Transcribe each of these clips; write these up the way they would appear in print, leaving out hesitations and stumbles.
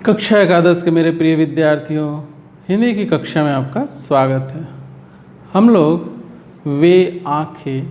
कक्षा एकादश के मेरे प्रिय विद्यार्थियों, हिंदी की कक्षा में आपका स्वागत है। हम लोग वे आँखें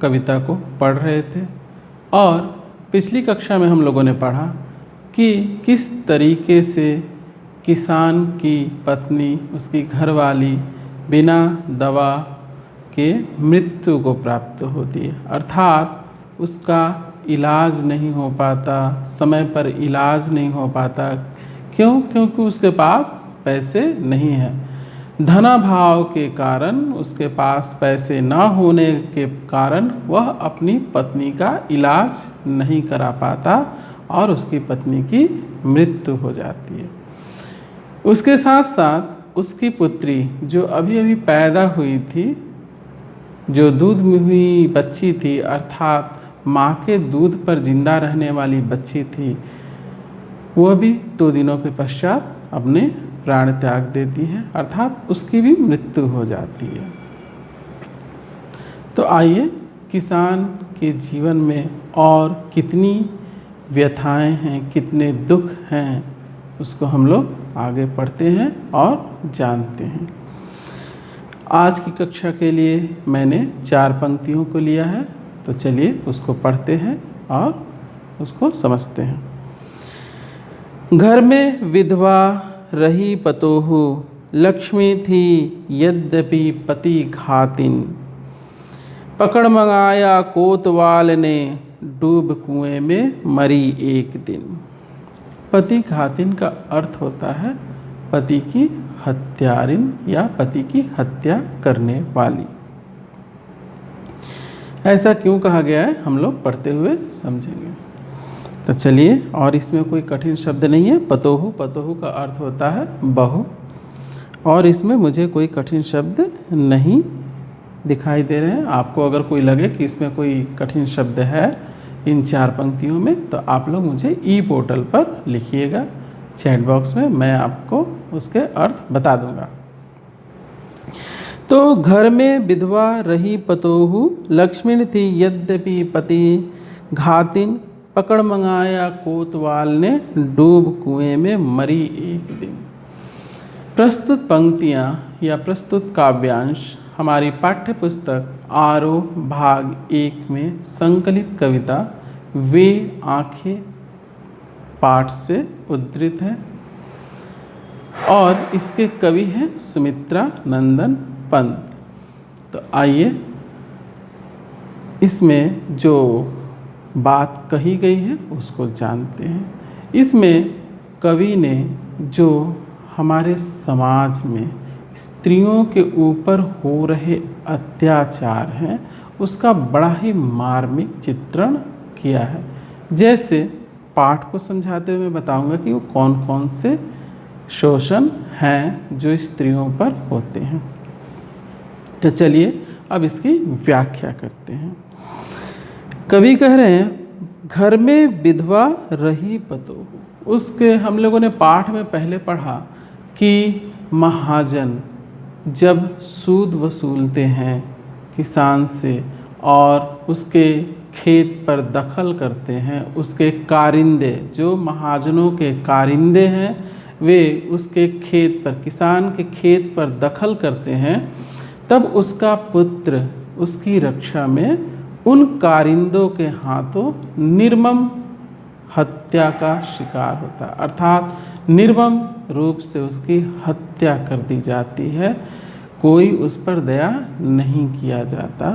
कविता को पढ़ रहे थे और पिछली कक्षा में हम लोगों ने पढ़ा कि किस तरीके से किसान की पत्नी, उसकी घरवाली बिना दवा के मृत्यु को प्राप्त होती है, अर्थात उसका इलाज नहीं हो पाता, समय पर इलाज नहीं हो पाता। क्यों? क्योंकि उसके पास पैसे नहीं हैं। धनाभाव के कारण, उसके पास पैसे ना होने के कारण वह अपनी पत्नी का इलाज नहीं करा पाता और उसकी पत्नी की मृत्यु हो जाती है। उसके साथ साथ उसकी पुत्री जो अभी अभी पैदा हुई थी, जो दूध में हुई बच्ची थी, अर्थात माँ के दूध पर जिंदा रहने वाली बच्ची थी, वह भी 2 दिनों के पश्चात अपने प्राण त्याग देती है, अर्थात उसकी भी मृत्यु हो जाती है। तो आइए किसान के जीवन में और कितनी व्यथाएं हैं, कितने दुख हैं, उसको हम लोग आगे पढ़ते हैं और जानते हैं। आज की कक्षा के लिए मैंने 4 पंक्तियों को लिया है, तो चलिए उसको पढ़ते हैं और उसको समझते हैं। घर में विधवा रही पतोहू, लक्ष्मी थी यद्यपि पति घातिन। पकड़ मंगाया कोतवाल ने, डूब कुएं में मरी एक दिन। पति घातिन का अर्थ होता है पति की हत्यारिन या पति की हत्या करने वाली। ऐसा क्यों कहा गया है, हम लोग पढ़ते हुए समझेंगे। तो चलिए, और इसमें कोई कठिन शब्द नहीं है। पतोहू, पतोहू का अर्थ होता है बहू, और इसमें मुझे कोई कठिन शब्द नहीं दिखाई दे रहे हैं। आपको अगर कोई लगे कि इसमें कोई कठिन शब्द है इन 4 पंक्तियों में, तो आप लोग मुझे ई पोर्टल पर लिखिएगा, चैट बॉक्स में, मैं आपको उसके अर्थ बता दूंगा। तो घर में विधवा रही पतोहू, लक्ष्मी थी यद्यपि पति घातिन। पकड़ मंगाया कोतवाल ने, डूब कुएं में मरी एक दिन। प्रस्तुत पंक्तियाँ या प्रस्तुत काव्यांश हमारी पाठ्य पुस्तक आरोह भाग 1 में संकलित कविता वे आँखें पाठ से उद्धृत है और इसके कवि हैं सुमित्रा नंदन पंत। तो आइए इसमें जो बात कही गई है उसको जानते हैं। इसमें कवि ने जो हमारे समाज में स्त्रियों के ऊपर हो रहे अत्याचार हैं उसका बड़ा ही मार्मिक चित्रण किया है। जैसे पाठ को समझाते हुए मैं बताऊंगा कि वो कौन कौन से शोषण हैं जो स्त्रियों पर होते हैं। तो चलिए अब इसकी व्याख्या करते हैं। कवि कह रहे हैं घर में विधवा रही पतोहू। उसके हम लोगों ने पाठ में पहले पढ़ा कि महाजन जब सूद वसूलते हैं किसान से और उसके खेत पर दखल करते हैं, उसके कारिंदे, जो महाजनों के कारिंदे हैं, वे उसके खेत पर, किसान के खेत पर दखल करते हैं, तब उसका पुत्र उसकी रक्षा में उन कारिंदों के हाथों निर्मम हत्या का शिकार होता है, अर्थात निर्मम रूप से उसकी हत्या कर दी जाती है। कोई उस पर दया नहीं किया जाता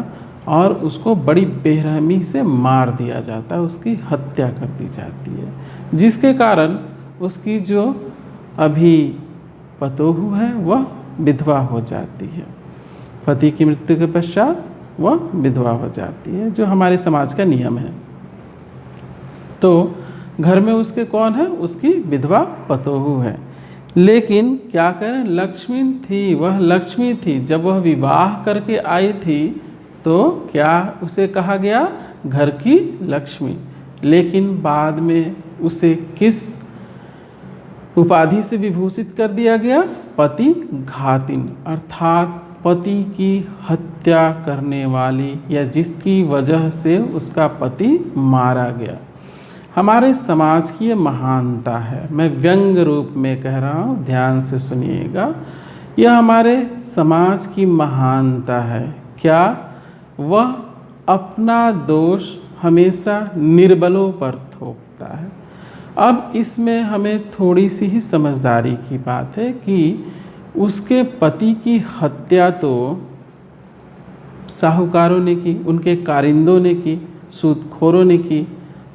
और उसको बड़ी बेरहमी से मार दिया जाता है, उसकी हत्या कर दी जाती है, जिसके कारण उसकी जो अभी पतोहू है वह विधवा हो जाती है। पति की मृत्यु के पश्चात वह विधवा हो जाती है, जो हमारे समाज का नियम है। तो घर में उसके कौन है? उसकी विधवा पतोहू है। लेकिन क्या करें, लक्ष्मी थी, वह लक्ष्मी थी। जब वह विवाह करके आई थी तो क्या उसे कहा गया? घर की लक्ष्मी। लेकिन बाद में उसे किस उपाधि से विभूषित कर दिया गया? पति घातिन, अर्थात पति की हत्या करने वाली, या जिसकी वजह से उसका पति मारा गया। हमारे समाज की ये महानता है। मैं व्यंग रूप में कह रहा हूँ, ध्यान से सुनिएगा। यह हमारे समाज की महानता है। क्या? वह अपना दोष हमेशा निर्बलों पर थोपता है। अब इसमें हमें थोड़ी सी ही समझदारी की बात है कि उसके पति की हत्या तो साहूकारों ने की, उनके कारिंदों ने की, सूदखोरों ने की,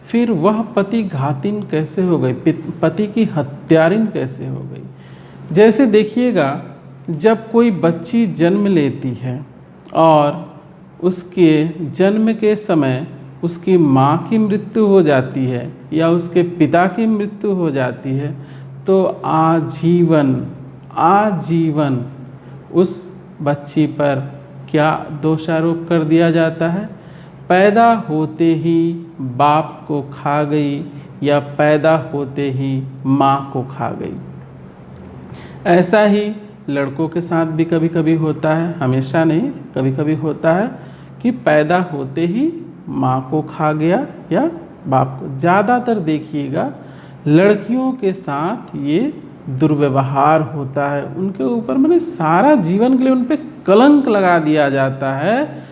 फिर वह पति घातिन कैसे हो गई, पति की हत्यारिन कैसे हो गई? जैसे देखिएगा, जब कोई बच्ची जन्म लेती है और उसके जन्म के समय उसकी माँ की मृत्यु हो जाती है या उसके पिता की मृत्यु हो जाती है, तो आजीवन उस बच्ची पर क्या दोषारोप कर दिया जाता है? पैदा होते ही बाप को खा गई या पैदा होते ही माँ को खा गई। ऐसा ही लड़कों के साथ भी कभी कभी होता है, हमेशा नहीं, कभी कभी होता है कि पैदा होते ही माँ को खा गया या बाप को। ज़्यादातर देखिएगा लड़कियों के साथ ये दुर्व्यवहार होता है, उनके ऊपर मैंने सारा जीवन के लिए उन पर कलंक लगा दिया जाता है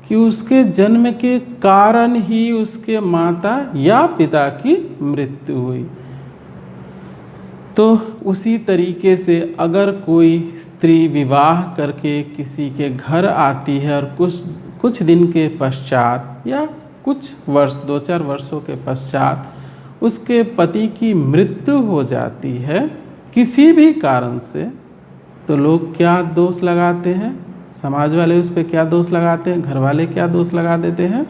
कि उसके जन्म के कारण ही उसके माता या पिता की मृत्यु हुई। तो उसी तरीके से अगर कोई स्त्री विवाह करके किसी के घर आती है और कुछ दिन के पश्चात या कुछ वर्ष, 2-4 वर्षों के पश्चात उसके पति की मृत्यु हो जाती है किसी भी कारण से, तो लोग क्या दोष लगाते हैं? समाज वाले उस पर क्या दोष लगाते हैं? घर वाले क्या दोष लगा देते हैं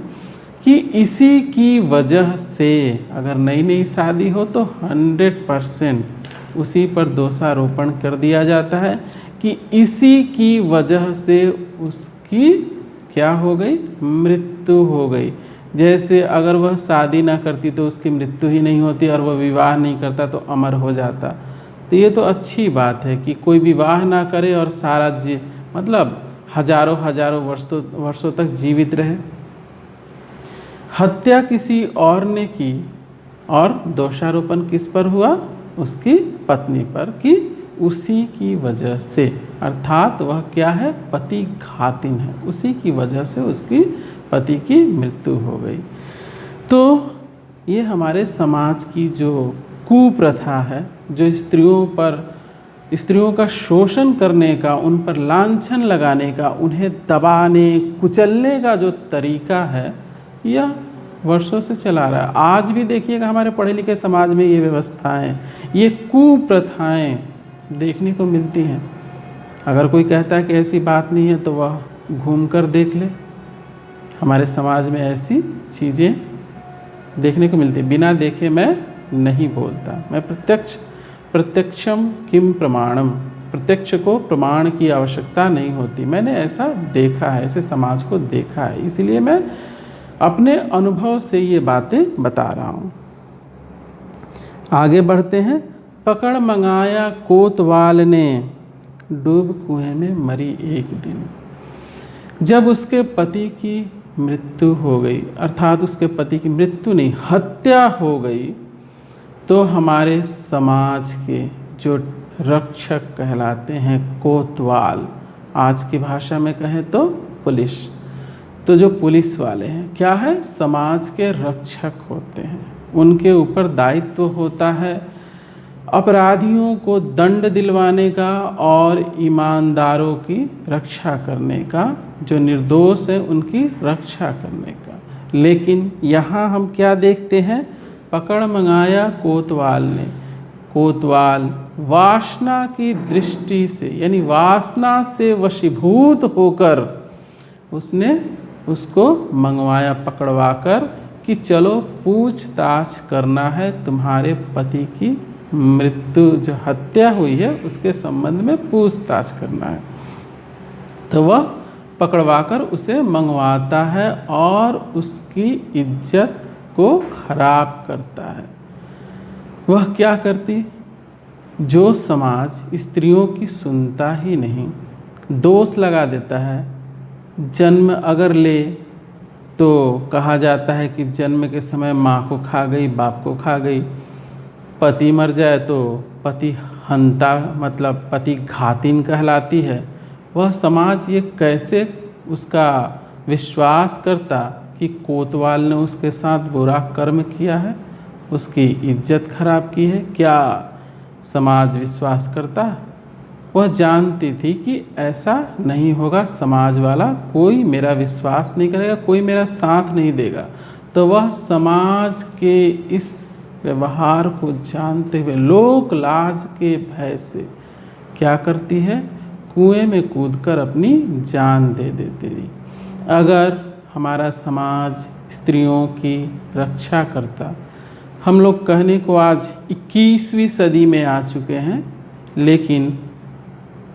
कि इसी की वजह से, अगर नई नई शादी हो तो 100% उसी पर दोषारोपण कर दिया जाता है कि इसी की वजह से उसकी क्या हो गई? मृत्यु हो गई। जैसे अगर वह शादी ना करती तो उसकी मृत्यु ही नहीं होती और वह विवाह नहीं करता तो अमर हो जाता। तो ये तो अच्छी बात है कि कोई विवाह ना करे और सारा मतलब हजारों वर्षों तक जीवित रहे। हत्या किसी और ने की और दोषारोपण किस पर हुआ? उसकी पत्नी पर, कि उसी की वजह से, अर्थात वह क्या है? पति घातिन है, उसी की वजह से उसकी पति की मृत्यु हो गई। तो ये हमारे समाज की जो कुप्रथा है, जो स्त्रियों का शोषण करने का, उन पर लांछन लगाने का, उन्हें दबाने कुचलने का जो तरीका है, यह वर्षों से चला रहा है। आज भी देखिएगा हमारे पढ़े लिखे समाज में ये व्यवस्थाएं, ये कुप्रथाएं देखने को मिलती हैं। अगर कोई कहता है कि ऐसी बात नहीं है तो वह घूम कर देख ले, हमारे समाज में ऐसी चीज़ें देखने को मिलती है। बिना देखे मैं नहीं बोलता, मैं प्रत्यक्षम किम प्रमाणम, प्रत्यक्ष को प्रमाण की आवश्यकता नहीं होती। मैंने ऐसा देखा है, ऐसे समाज को देखा है, इसलिए मैं अपने अनुभव से ये बातें बता रहा हूँ। आगे बढ़ते हैं। पकड़ मंगाया कोतवाल ने, डूब कुएं में मरी एक दिन। जब उसके पति की मृत्यु हो गई, अर्थात उसके पति की मृत्यु नहीं, हत्या हो गई, तो हमारे समाज के जो रक्षक कहलाते हैं कोतवाल, आज की भाषा में कहें तो पुलिस, तो जो पुलिस वाले हैं क्या है? समाज के रक्षक होते हैं। उनके ऊपर दायित्व होता है अपराधियों को दंड दिलवाने का और ईमानदारों की रक्षा करने का, जो निर्दोष है उनकी रक्षा करने का। लेकिन यहाँ हम क्या देखते हैं? पकड़ मंगाया कोतवाल ने, कोतवाल वासना की दृष्टि से, यानी वासना से वशीभूत होकर उसने उसको मंगवाया, पकड़वा कर कि चलो पूछताछ करना है, तुम्हारे पति की मृत्यु जो हत्या हुई है उसके संबंध में पूछताछ करना है। तो वह पकड़वाकर उसे मंगवाता है और उसकी इज्जत को खराब करता है। वह क्या करती? जो समाज स्त्रियों की सुनता ही नहीं, दोष लगा देता है, जन्म अगर ले तो कहा जाता है कि जन्म के समय माँ को खा गई, बाप को खा गई। पति मर जाए तो पति हंता मतलब पति घातिन कहलाती है। वह समाज ये कैसे उसका विश्वास करता कि कोतवाल ने उसके साथ बुरा कर्म किया है, उसकी इज्जत खराब की है? क्या समाज विश्वास करता? वह जानती थी कि ऐसा नहीं होगा, समाज वाला कोई मेरा विश्वास नहीं करेगा, कोई मेरा साथ नहीं देगा। तो वह समाज के इस व्यवहार को जानते हुए लोक लाज के भय से क्या करती है? कुएं में कूदकर अपनी जान दे देती थी। अगर हमारा समाज स्त्रियों की रक्षा करता, हम लोग कहने को आज 21वीं सदी में आ चुके हैं, लेकिन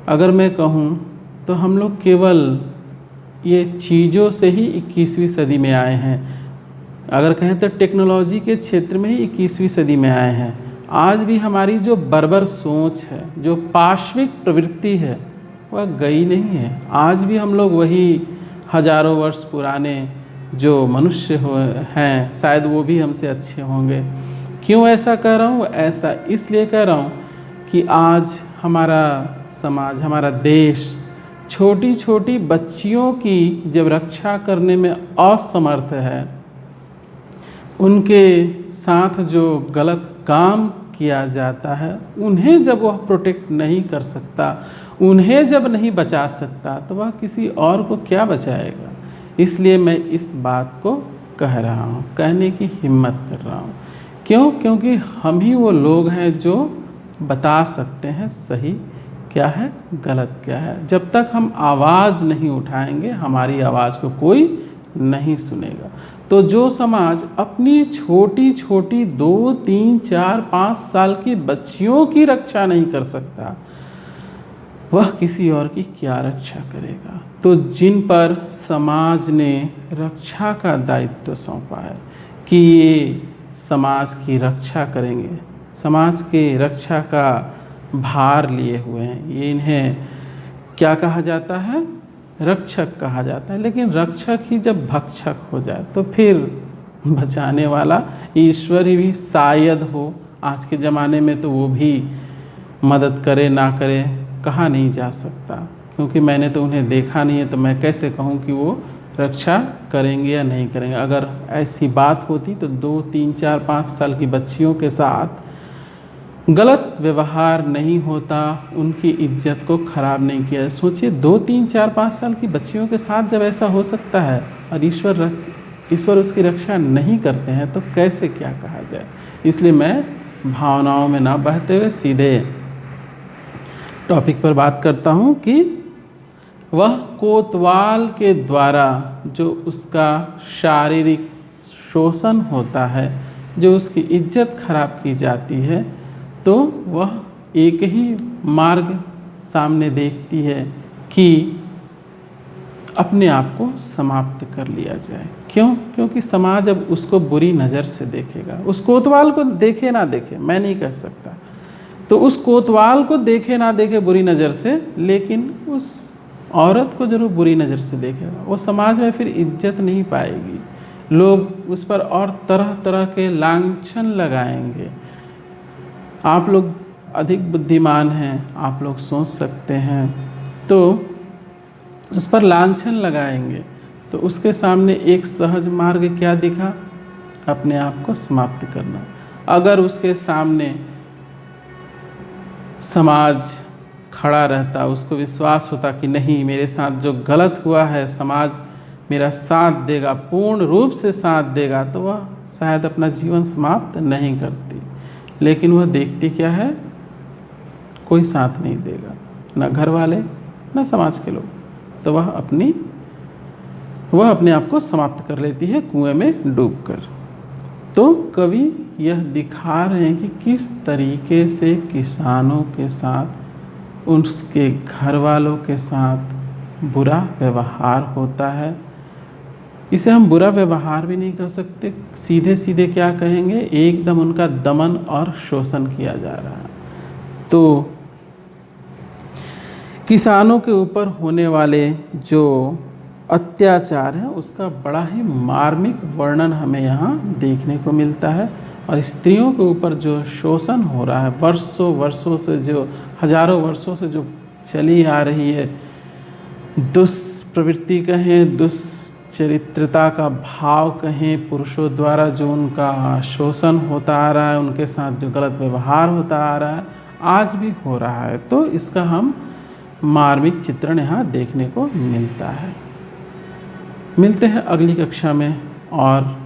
अगर मैं कहूँ तो हम लोग केवल ये चीज़ों से ही 21वीं सदी में आए हैं। अगर कहें तो टेक्नोलॉजी के क्षेत्र में ही 21वीं सदी में आए हैं। आज भी हमारी जो बर्बर सोच है, जो पाश्विक प्रवृत्ति है, वह गई नहीं है। आज भी हम लोग वही हजारों वर्ष पुराने जो मनुष्य हैं, शायद वो भी हमसे अच्छे होंगे। क्यों ऐसा कह रहा हूँ? ऐसा इसलिए कह रहा हूँ कि आज हमारा समाज, हमारा देश छोटी छोटी बच्चियों की जब रक्षा करने में असमर्थ है, उनके साथ जो गलत काम किया जाता है उन्हें जब वह प्रोटेक्ट नहीं कर सकता, उन्हें जब नहीं बचा सकता, तो वह किसी और को क्या बचाएगा? इसलिए मैं इस बात को कह रहा हूँ, कहने की हिम्मत कर रहा हूँ। क्यों? क्योंकि हम ही वो लोग हैं जो बता सकते हैं सही क्या है, गलत क्या है। जब तक हम आवाज़ नहीं उठाएंगे, हमारी आवाज़ को कोई नहीं सुनेगा। तो जो समाज अपनी छोटी छोटी 2, 3, 4, 5 साल की बच्चियों की रक्षा नहीं कर सकता, वह किसी और की क्या रक्षा करेगा? तो जिन पर समाज ने रक्षा का दायित्व सौंपा है कि ये समाज की रक्षा करेंगे, समाज के रक्षा का भार लिए हुए हैं, ये इन्हें क्या कहा जाता है? रक्षक कहा जाता है। लेकिन रक्षक ही जब भक्षक हो जाए तो फिर बचाने वाला ईश्वर ही भी शायद हो। आज के ज़माने में तो वो भी मदद करे ना करे कहा नहीं जा सकता, क्योंकि मैंने तो उन्हें देखा नहीं है, तो मैं कैसे कहूँ कि वो रक्षा करेंगे या नहीं करेंगे। अगर ऐसी बात होती तो 2, 3, 4, 5 साल की बच्चियों के साथ गलत व्यवहार नहीं होता, उनकी इज्जत को ख़राब नहीं किया। सोचिए 2, 3, 4, 5 साल की बच्चियों के साथ जब ऐसा हो सकता है और ईश्वर उसकी रक्षा नहीं करते हैं, तो कैसे क्या कहा जाए। इसलिए मैं भावनाओं में ना बहते हुए सीधे टॉपिक पर बात करता हूँ कि वह कोतवाल के द्वारा जो उसका शारीरिक शोषण होता है, जो उसकी इज्जत खराब की जाती है, तो वह एक ही मार्ग सामने देखती है कि अपने आप को समाप्त कर लिया जाए। क्यों? क्योंकि समाज अब उसको बुरी नज़र से देखेगा। उस कोतवाल को देखे ना देखे, मैं नहीं कह सकता, तो उस कोतवाल को देखे ना देखे बुरी नज़र से, लेकिन उस औरत को जरूर बुरी नज़र से देखेगा। वो समाज में फिर इज्जत नहीं पाएगी, लोग उस पर और तरह तरह के लांछन लगाएंगे। आप लोग अधिक बुद्धिमान हैं, आप लोग सोच सकते हैं, तो उस पर लांछन लगाएंगे। तो उसके सामने एक सहज मार्ग क्या दिखा? अपने आप को समाप्त करना। अगर उसके सामने समाज खड़ा रहता, उसको विश्वास होता कि नहीं, मेरे साथ जो गलत हुआ है समाज मेरा साथ देगा, पूर्ण रूप से साथ देगा, तो वह शायद अपना जीवन समाप्त नहीं करती। लेकिन वह देखती क्या है? कोई साथ नहीं देगा, ना घर वाले ना समाज के लोग, तो वह अपने आप को समाप्त कर लेती है कुएं में डूबकर। तो कवि यह दिखा रहे हैं कि किस तरीके से किसानों के साथ, उसके घर वालों के साथ बुरा व्यवहार होता है। इसे हम बुरा व्यवहार भी नहीं कह सकते, सीधे सीधे क्या कहेंगे? एकदम उनका दमन और शोषण किया जा रहा है। तो किसानों के ऊपर होने वाले जो अत्याचार है उसका बड़ा ही मार्मिक वर्णन हमें यहाँ देखने को मिलता है। और स्त्रियों के ऊपर जो शोषण हो रहा है वर्षों वर्षों से, जो हजारों वर्षों से जो चली आ रही है दुष्प्रवृत्ति कहें, दुष्चरित्रता का भाव कहें, पुरुषों द्वारा जो उनका शोषण होता आ रहा है, उनके साथ जो गलत व्यवहार होता आ रहा है, आज भी हो रहा है। तो इसका हम मार्मिक चित्रण यहाँ देखने को मिलता है। मिलते हैं अगली कक्षा में और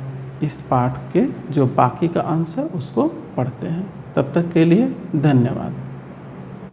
इस पाठ के जो बाकी का अंश है उसको पढ़ते हैं। तब तक के लिए धन्यवाद।